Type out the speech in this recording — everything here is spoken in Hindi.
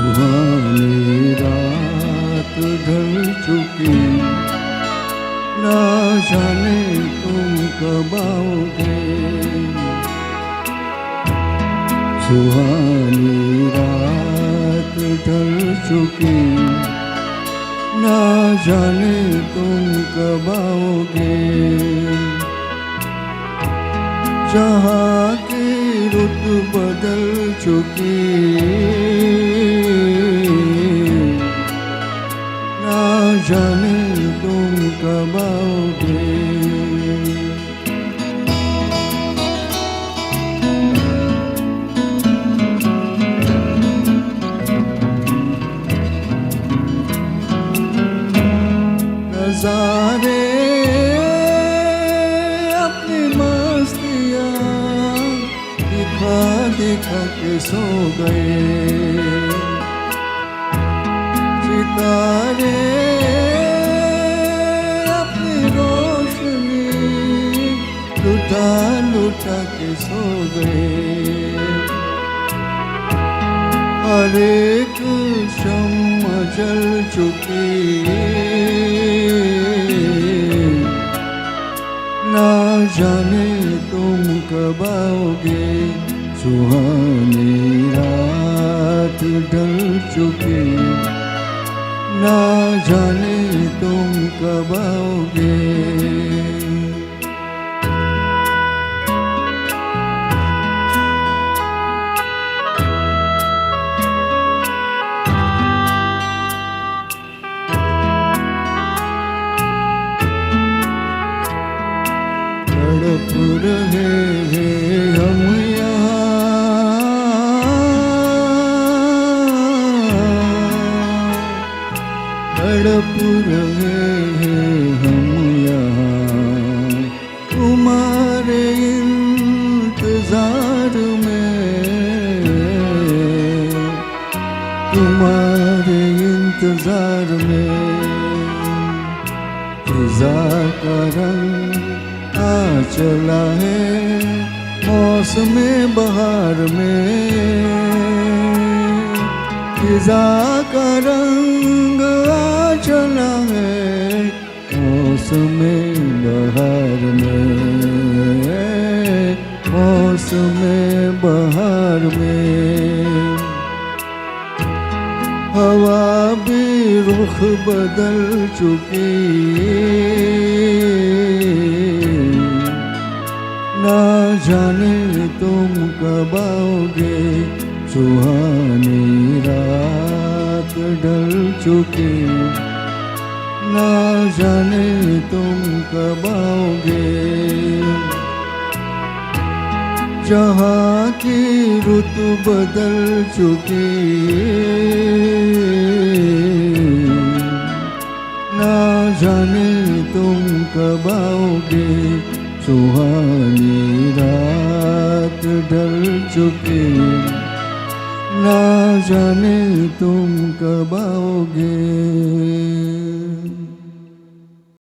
सुहानी रात ढल चुकी, ना जाने तुम कब आओगे। सुहानी रात ढल चुकी, ना जाने तुम कब आओगे। जहाँ की रुत बदल चुकी, ना जाने तुम कब आओगे। नज़ारे अपनी मस्तियाँ दिखा दिखा के सो गए। सितारे अपनी रोशनी लुटा लुटा के सो गए। हर एक शम्मा जल चुकी, ना जाने तुम कब आओगे। सुहानी रात ढल चुकी, ना जाने तुम कब आओगे। तड़प रहे हैं हम यहाँ, तड़प रहे हैं हम यहाँ तुम्हारे इंतजार में, तुम्हारे इंतजार में। फिजा का रंग आ चला है मौसम बहार में, फिजा का रंग आ चला है मौसम बहार में, मौसम बहार में। हवा भी रुख बदल चुकी, ना जाने तुम कब आओगे। सुहानी रात ढल चुकी, ना जाने तुम कब आओगे। जहाँ की रुत बदल चुकी, ना जाने तुम कब आओगे। सुहानी रात ढल चुकी, ना जाने तुम कब आओगे।